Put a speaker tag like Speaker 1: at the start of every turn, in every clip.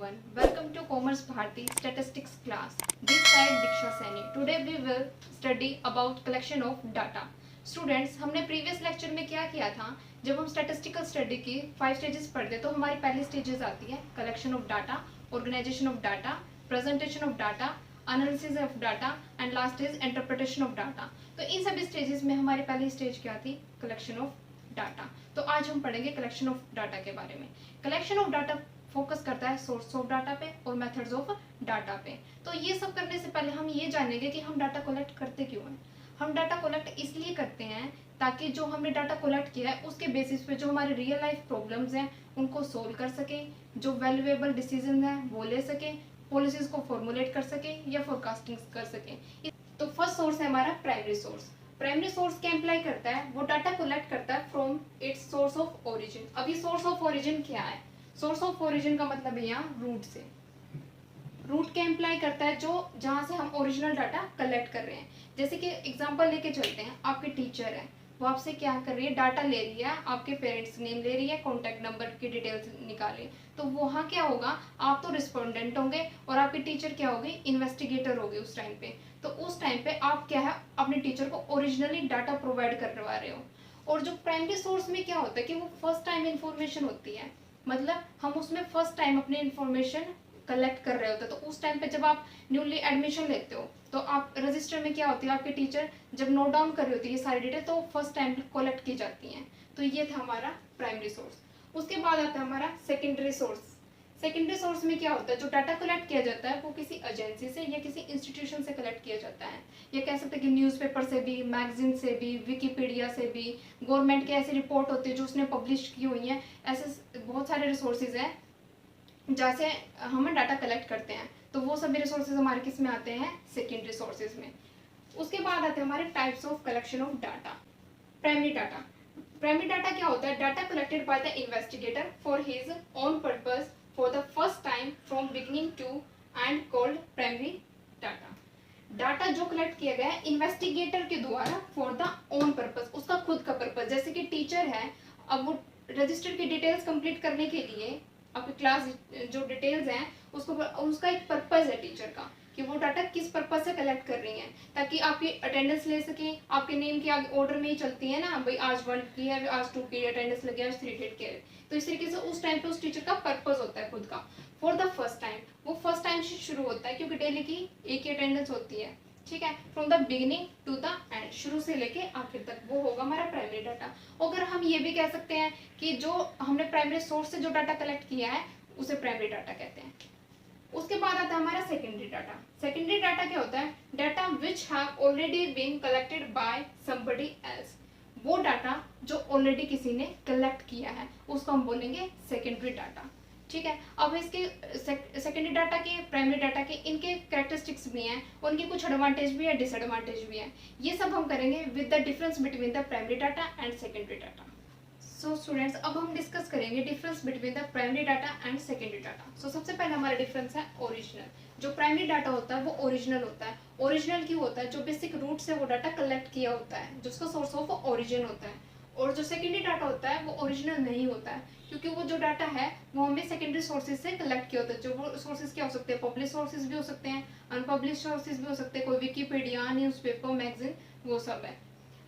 Speaker 1: everyone. Welcome to Commerce Bharati Statistics class. This side Diksha Saini. Today we will study about collection of data. Students, हमने previous lecture में क्या किया था? जब हम statistical study की 5 स्टेजेस पढ़ते तो हमारी पहली स्टेजेस आती है collection of data, organisation of data, presentation of data, analysis of data and last is interpretation of data. तो इन सभी स्टेजेस में हमारी पहली स्टेज क्या थी? Collection of data. तो आज हम पढ़ेंगे कलेक्शन ऑफ डाटा के बारे में. कलेक्शन ऑफ डाटा फोकस करता है सोर्स ऑफ डाटा पे और मेथड्स ऑफ डाटा पे. तो ये सब करने से पहले हम ये जानेंगे कि हम डाटा कलेक्ट करते क्यों हैं. हम डाटा कलेक्ट इसलिए करते हैं ताकि जो हमने डाटा कलेक्ट किया है उसके बेसिस पे जो हमारे रियल लाइफ प्रॉब्लम्स हैं उनको सोल्व कर सके, जो वैल्यूएबल डिसीजन हैं वो ले सके, पॉलिसीज को फॉर्मुलेट कर सके या फोरकास्टिंग कर सके. तो फर्स्ट सोर्स है हमारा प्राइमरी सोर्स. प्राइमरी सोर्स क्या इम्प्लाई करता है? वो डाटा कलेक्ट करता है from its source of origin. अब ये सोर्स ऑफ ओरिजिन क्या है? सोर्स ऑफ ओरिजिन का मतलब है यहाँ रूट से. रूट क्या इम्प्लाई करता है? जो जहाँ से हम ओरिजिनल डाटा कलेक्ट कर रहे हैं. जैसे कि एग्जांपल लेके चलते हैं, आपके टीचर है, वो आपसे क्या कर रही है? डाटा ले रही है, आपके पेरेंट्स नेम ले रही है, कॉन्टैक्ट नंबर की डिटेल्स निकाले. तो वहाँ क्या होगा? आप तो रिस्पोंडेंट होंगे और आपके टीचर क्या होगी? इन्वेस्टिगेटर होगी उस टाइम पे. तो उस टाइम पे आप क्या है? अपने टीचर को ओरिजिनली डाटा प्रोवाइड करवा रहे हो. और जो प्राइमरी सोर्स में क्या होता है कि वो फर्स्ट टाइम इंफॉर्मेशन होती है, मतलब हम उसमें फर्स्ट टाइम अपनी इंफॉर्मेशन कलेक्ट कर रहे होते हैं. तो उस टाइम पे जब आप न्यूली एडमिशन लेते हो तो आप रजिस्टर में क्या होती है? आपके टीचर जब नोट डाउन कर रही होती है ये सारी डिटेल, तो फर्स्ट टाइम कलेक्ट की जाती हैं. तो ये था हमारा प्राइमरी सोर्स. उसके बाद आता है हमारा सेकेंडरी सोर्स. सेकेंडरी सोर्स में क्या होता है? जो डाटा कलेक्ट किया जाता है वो किसी एजेंसी से या किसी इंस्टीट्यूशन से कलेक्ट किया जाता है. या कह सकते हैं कि न्यूज़पेपर से भी, मैगजीन से भी, विकीपीडिया से भी, गवर्नमेंट की ऐसी रिपोर्ट होती है जो उसने पब्लिश की हुई हैं. ऐसे बहुत सारे रिसोर्सेज हैं जहाँ से हम डाटा कलेक्ट करते हैं. तो वो सभी रिसोर्सेज हमारे किस में आते हैं? सेकेंडरी सोर्सेज में. उसके बाद आते हैं हमारे types of collection of data. Primary data. Primary data क्या होता है? Data collected by the investigator for his own purpose for the first time from beginning to end called primary data. Data जो कलेक्ट किया गया है investigator के द्वारा for the own purpose, उसका खुद का पर्पस. जैसे कि टीचर है, अब वो रजिस्टर की डिटेल्स कंप्लीट करने के लिए आपकी क्लास जो डिटेल्स हैं उसको, उसका एक पर्पस है टीचर का कि वो डाटा किस पर्पस से कलेक्ट कर रही हैं, ताकि आपकी अटेंडेंस ले सके. आपके नेम की ऑर्डर में ही चलती है ना भाई, आज 1 की है, आज 2 की अटेंडेंस लगी, आज 3 डेट की है. तो इस तरीके से उस टाइम पे उस टीचर का पर्पस होता है खुद का. फॉर द फर्स्ट टाइम, वो फर्स्ट टाइम से शुरू होता है क्योंकि डेली की एक ही अटेंडेंस होती है. ठीक है. From the beginning to the end, शुरू से लेके आखिर तक, वो होगा हमारा प्राइमरी डाटा. अगर हम ये भी कह सकते हैं कि जो हमने प्राइमरी सोर्स से जो डाटा कलेक्ट किया है उसे प्राइमरी डाटा कहते हैं. उसके बाद आता है हमारा सेकेंडरी डाटा. सेकेंडरी डाटा क्या होता है? Data which have already been collected by somebody else. वो डाटा जो ऑलरेडी किसी ने कलेक्ट किया है उसको हम बोलेंगे सेकेंडरी डाटा. ठीक है. अब इसके सेकेंडरी डाटा के, प्राइमरी डाटा के, इनके कैरेक्टरिस्टिक्स भी हैं, उनके कुछ एडवांटेज भी है, डिसएडवांटेज भी है. ये सब हम करेंगे with the difference between the primary data and secondary data. So students, अब हम डिस्कस करेंगे difference between the primary data and secondary data. So सबसे पहले हमारा डिफरेंस है ओरिजिनल. जो प्राइमरी डाटा होता है वो ओरिजिनल होता है. ओरिजिनल क्यों होता है? जो बेसिक रूट से वो डाटा कलेक्ट किया होता है, जिसका सोर्स ऑफ ओरिजिन होता है. और जो सेकेंडरी डाटा होता है वो ओरिजिनल नहीं होता है, क्योंकि वो जो डाटा है वो हमें सेकेंडरी सोर्सेज से कलेक्ट किया होता है. जो वो सोर्सेज क्या हो सकते हैं? पब्लिश सोर्सेज भी हो सकते हैं, अनपब्लिश सोर्सेज भी हो सकते हैं, कोई विकीपीडिया, न्यूज़पेपर, मैगजीन, वो सब है.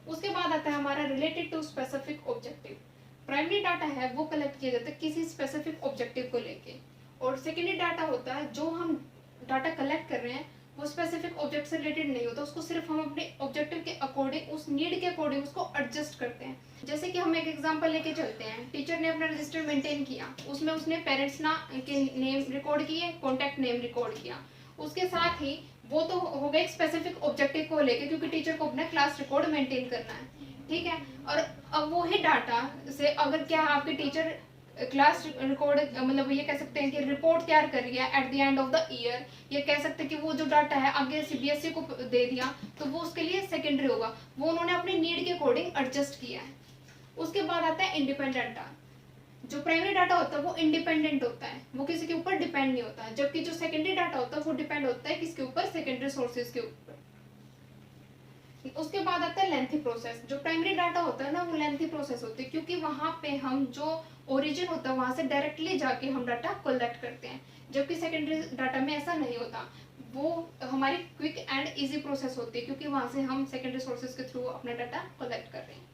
Speaker 1: उसके बाद आता है हमारा related to specific objective. Primary data है वो कलेक्ट किया जाता है किसी स्पेसिफिक ऑब्जेक्टिव को लेके, और सेकेंडरी डाटा होता है जो हम डाटा कलेक्ट कर रहे हैं वो स्पेसिफिक ऑब्जेक्ट से रिलेटेड नहीं होता. उसको सिर्फ हम अपने ऑब्जेक्टिव के अकॉर्डिंग, उस नीड के अकॉर्डिंग उसको एडजस्ट करते हैं. जैसे कि हम एक एग्जांपल लेके चलते हैं. टीचर ने अपना रजिस्टर मेंटेन किया, उसमें उसने पेरेंट्स ना के नेम रिकॉर्ड किए, कॉन्टैक्ट नेम रिकॉर्ड किया. उसके साथ ही वो तो हो गए एक स्पेसिफिक ऑब्जेक्टिव को लेके, क्योंकि टीचर को अपना क्लास रिकॉर्ड मेंटेन करना है. ठीक है. और अब वो ही डाटा से अगर क्या आपके टीचर क्लास रिकॉर्ड, मतलब ये कह सकते हैं कि रिपोर्ट तैयार कर रही है at the end of the year, ये कह सकते हैं कि वो जो डाटा है आगे सीबीएसई को दे दिया, तो वो उसके लिए सेकेंडरी होगा. वो उन्होंने अपने नीड के अकॉर्डिंग एडजस्ट किया है. उसके बाद आता है इंडिपेंडेंट डाटा. जो प्राइमरी डाटा होता है वो इंडिपेंडेंट होता है, वो किसी के ऊपर डिपेंड नहीं होता है. जबकि जो सेकेंडरी डाटा होता है वो डिपेंड होता है किसके ऊपर? सेकेंडरी सोर्सेज के ऊपर. उसके बाद आता है लेंथी प्रोसेस। जो प्राइमरी डाटा होता है ना वो लेंथी प्रोसेस होती है, क्योंकि वहाँ पे हम जो ओरिजिन होता है वहाँ से डायरेक्टली जाके हम डाटा कलेक्ट करते हैं, जबकि सेकेंडरी डाटा में ऐसा नहीं होता। वो हमारी क्विक एंड इजी प्रोसेस होती है, क्योंकि वहाँ से हम सेकेंडरी सोर्सेज के थ्रू अपना डाटा कलेक्ट कर रहे हैं।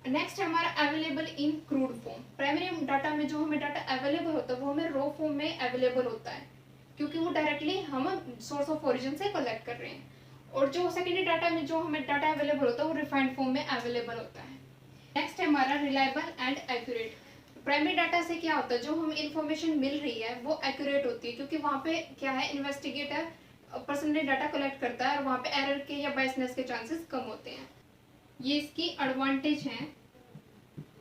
Speaker 1: नेक्स्ट है हमारा available in crude form. Primary data में जो हमें डाटा अवेलेबल होता है वो हमें रॉ फॉर्म में अवेलेबल होता है, क्योंकि वो डायरेक्टली हम सोर्स ऑफ ओरिजिन से कलेक्ट कर रहे हैं। और जो सेकेंडरी डाटा में जो हमें डाटा अवेलेबल होता है वो रिफाइंड फॉर्म में अवेलेबल होता है। नेक्स्ट है हमारा reliable and accurate. Primary data से क्या होता है, जो हमें इंफॉर्मेशन मिल रही है वो एक्यूरेट होती है, क्योंकि वहाँ पे क्या है, इन्वेस्टिगेटर पर्सनली डाटा कलेक्ट करता है और वहाँ पे एरर के या बायसनेस के चांसेस कम होते हैं। ये इसकी एडवांटेज है।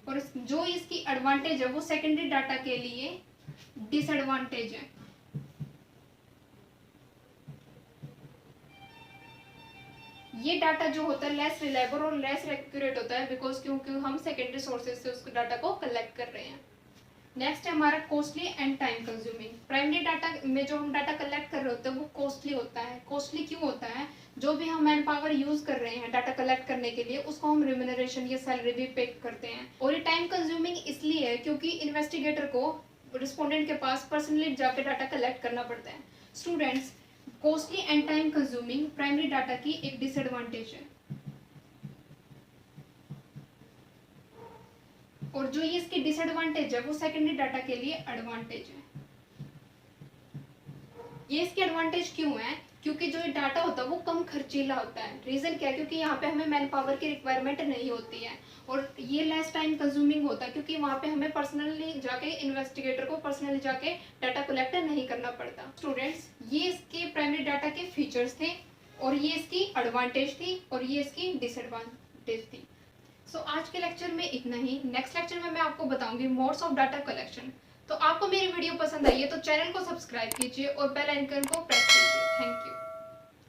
Speaker 1: और जो इसकी एडवांटेज है वो सेकेंडरी डाटा के लिए डिसएडवांटेज है। ये डाटा जो होता है लेस रिलायबल और लेस एक्यूरेट होता है, बिकॉज क्योंकि हम सेकेंडरी सोर्सेज से उस डाटा को कलेक्ट कर रहे हैं। नेक्स्ट है हमारा costly and time consuming. Primary data में जो हम डाटा कलेक्ट कर रहे होते हैं वो कॉस्टली होता है। कॉस्टली क्यों होता है, जो भी हम मैन पावर यूज कर रहे हैं डाटा कलेक्ट करने के लिए उसको हम रिम्यूनरेशन या सैलरी भी पे करते हैं। और ये टाइम कंज्यूमिंग इसलिए है क्योंकि इन्वेस्टिगेटर को रिस्पोंडेंट के पास पर्सनली जाके डाटा कलेक्ट करना पड़ता है। Students, costly and time consuming primary data की एक डिसएडवांटेज है। और जो ये इसकी डिसएडवांटेज है वो सेकेंडरी डाटा के लिए एडवांटेज है। ये इसकी एडवांटेज क्यों है, क्योंकि जो ये डाटा होता है वो कम खर्चीला होता है। रीजन क्या है, क्योंकि यहाँ पे हमें मैन पावर की रिक्वायरमेंट नहीं होती है। और ये लेस टाइम कंज्यूमिंग होता है, क्योंकि वहाँ पे हमें पर्सनली जाके इन्वेस्टिगेटर को पर्सनली जाके डाटा कलेक्ट नहीं करना पड़ता। स्टूडेंट्स, ये इसके प्राइमरी डाटा के फीचर्स थे और ये इसकी एडवांटेज थी और ये इसकी डिसएडवांटेज थी। सो आज के लेक्चर में इतना ही। नेक्स्ट लेक्चर में मैं आपको बताऊंगी मोड्स ऑफ डाटा कलेक्शन। तो आपको मेरी वीडियो पसंद आई है तो चैनल को सब्सक्राइब कीजिए और बेल आइकन को प्रेस कीजिए। Thank you.